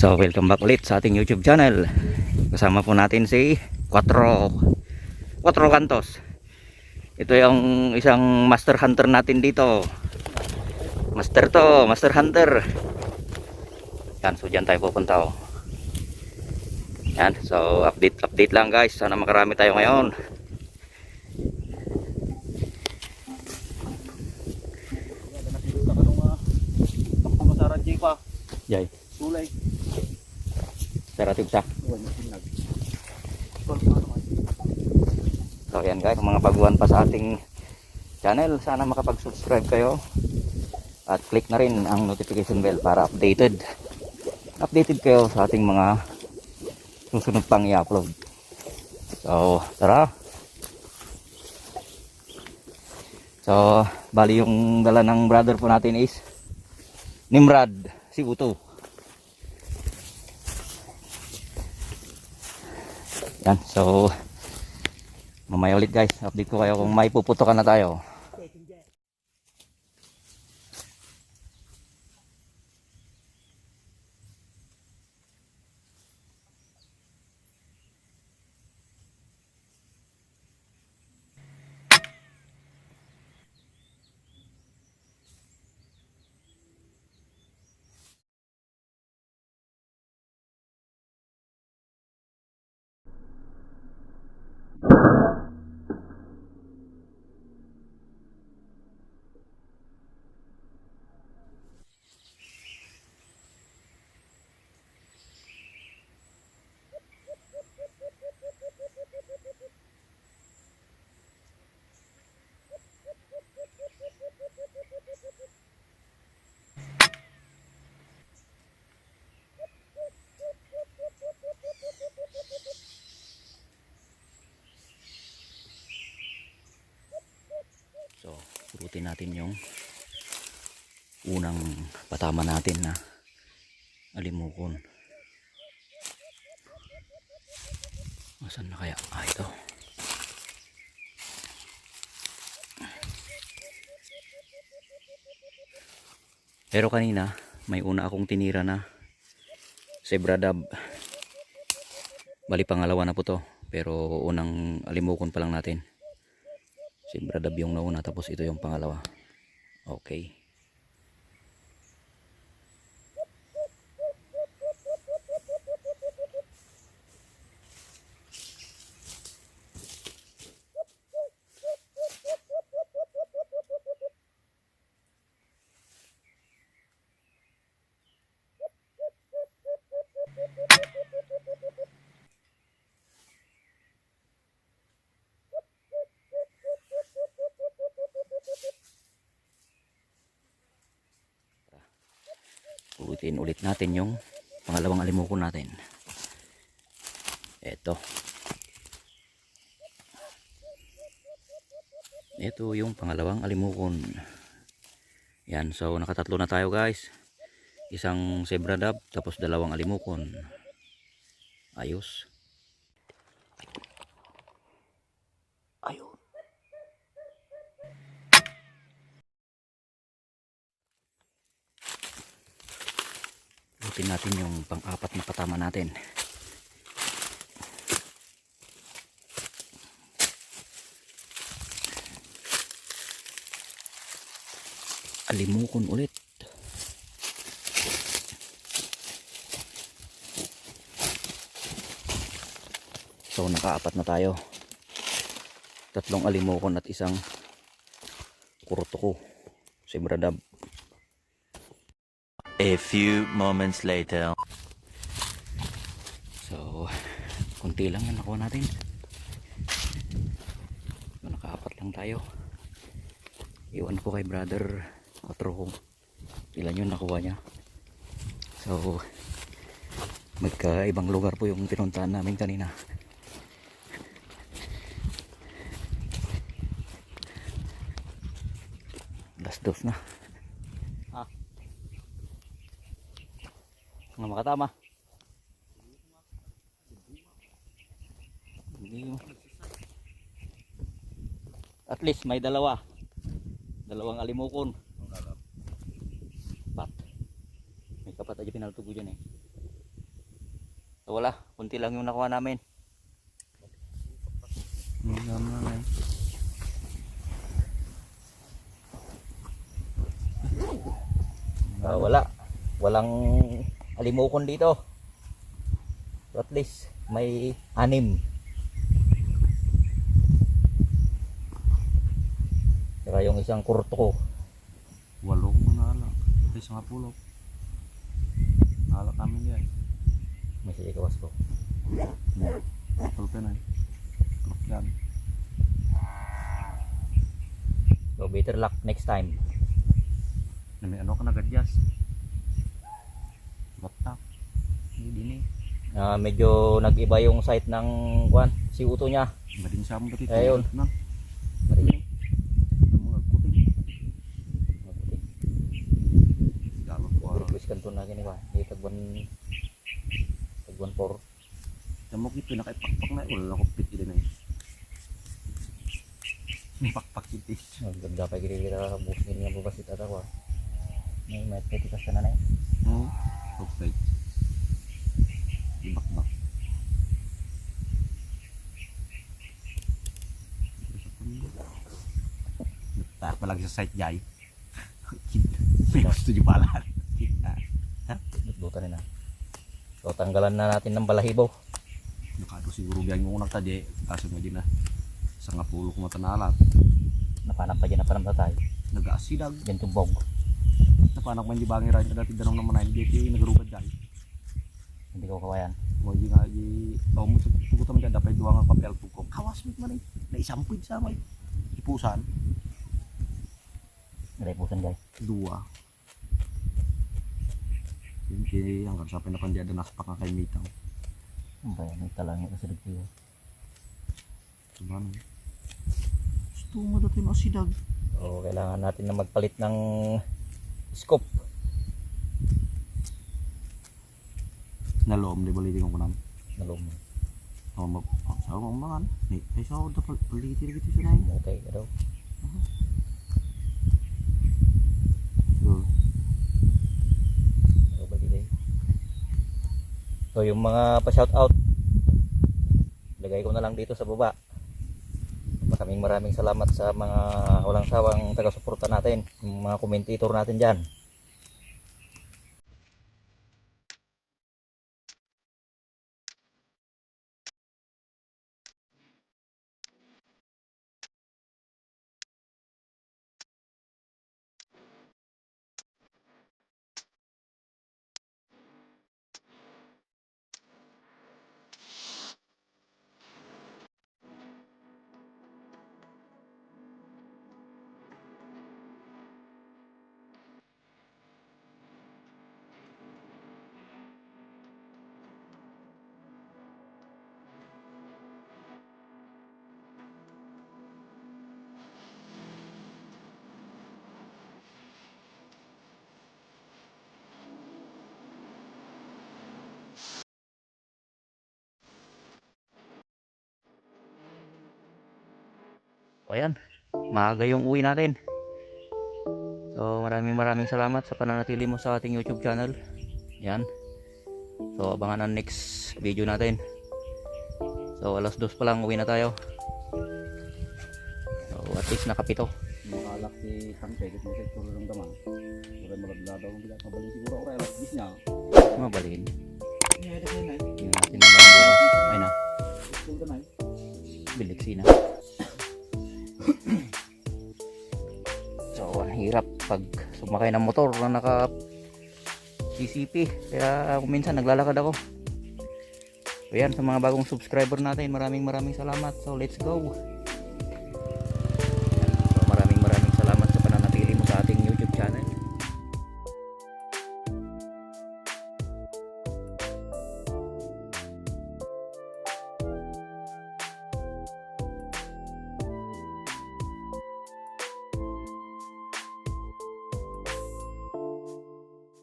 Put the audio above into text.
So welcome back ulit sa ating YouTube channel. Kasama po natin si Quatro Cantos. Ito yung isang master hunter natin dito. Master hunter. Yan, so dyan tayo pupunta oh. Yan, so update lang guys. Sana makarami tayo ngayon. Jay. Sulay. Terative sa. So yan guys, mga baguhan pa sa ating channel, sana makapag-subscribe kayo at click na rin ang notification bell para updated kayo sa ating mga susunod pang i-upload. So tara. So bali yung dala ng brother po natin is Nimrod, si Uto. Yan, so mamaya ulit guys, update ko kayo kung may puputukan na tayo. So, purutin natin yung unang patama natin na alimukon. Asan na kaya? Ah, ito. Pero kanina, may una akong tinira na zebra dab. Bali pangalawa na po to. Pero unang alimukon pa lang natin. Zebra dab yung nauna, tapos ito yung pangalawa. Okay. Ulitin ulit natin yung pangalawang alimukon natin. Ito yung pangalawang alimukon. Yan, so nakatatlo na tayo guys. Isang zebra dab, tapos dalawang alimukon. Ayos. Ayun. Ulitin natin yung pang-apat na patama natin. Alimukon ulit. So nakaapat na tayo. Tatlong alimukon at isang kurutuko, zebra dab. A few moments later. So kunti lang yan nakuha natin. Nakaapat lang tayo. Iwan ko kay brother Quatro kung ilan yun nakuha niya. So magkaibang lugar po yung pinuntahan namin kanina. Dos na. Mga makatama. At least may dalawang alimukon. Pat. May kapat aja pinalto ko dyan eh. So wala, kunti lang yung nakuha namin. Wala. Walang alimukon dito. So at least may 6. Saka yung isang kurto ko. 8 manala. Ay, sa pulok. Nalak namin yan. May silikawas ko. Tulpe na eh. Tulok yan. So better luck next time. Na may ano ka nagadyas. Batak. Hindi eh. Medyo nag-iba yung site ng si Uto niya. Mading siya mo dati. Ayun. Na. Marinig. Mga kuting. Galot ko. Request kanto na gini ba? Di tagwan 4. Damok ito nakaipakpak na. Wala ko pit ito na eh. Pakpak ito. Ganda pa gini kita busin nga babasit ata ko. May tikas ka na na eh. Oo. Okay. Ibakbak. Nagtarak pa lagi sa site jay. May gusto nyo pala. Dutan na. So tanggalan na natin ng balahibo. Nakado siguro biyan yung unang tadi. Kaso nga din na. Sa nga pulo ko matanalat. Napanak pa dyan na panamtatay. Nag-aasidag. Dyan tumbog. Napanak man di bangi rin. Dati danong naman ay. Hindi nagrugad jay. Hindi ko kawayan. Mo di nga di. O mo tugot naman dyan. Dapat duwa nga papel ko. Kawas mo man eh. Naisampid sa may. Ipusan. Nalipusan guys. 2. Hindi hanggang sa pinapandiada naspak nga kay Mitang. Ang bayan, may talang yung kasalig ko. Sabano. Gusto mo dati masidag. So kailangan natin na magpalit ng scope. Nalom di balitin ko kunan. Nalong. O mag sa mangan. Ni ay sa dapat balitin gitu sa nay. Okay ka daw. So, So, balik. So yung mga pa-shoutout, lagay ko na lang dito sa baba. Maraming salamat sa mga walang sawang taga-suporta natin, yung mga commentator natin dyan. O ayan, maaga yung uwi natin. So maraming salamat sa pananatili mo sa ating YouTube channel. Yan. So abangan ang next video natin. So 2:00 pa lang uwi na tayo. So at least nakapito. makalak si Tangkay kasi mo sa ng daman. Ora malagla daw bila kabali siguro ora alas 10 niya. Mabalin. Niya ito na. Tingnan natin na lang bukas. Ay na, School ka na. biliksi na. So ang hirap pag sumakay ng motor na naka CCP. Kaya minsan naglalakad ako. So yan, sa mga bagong subscriber natin, maraming salamat. So let's go.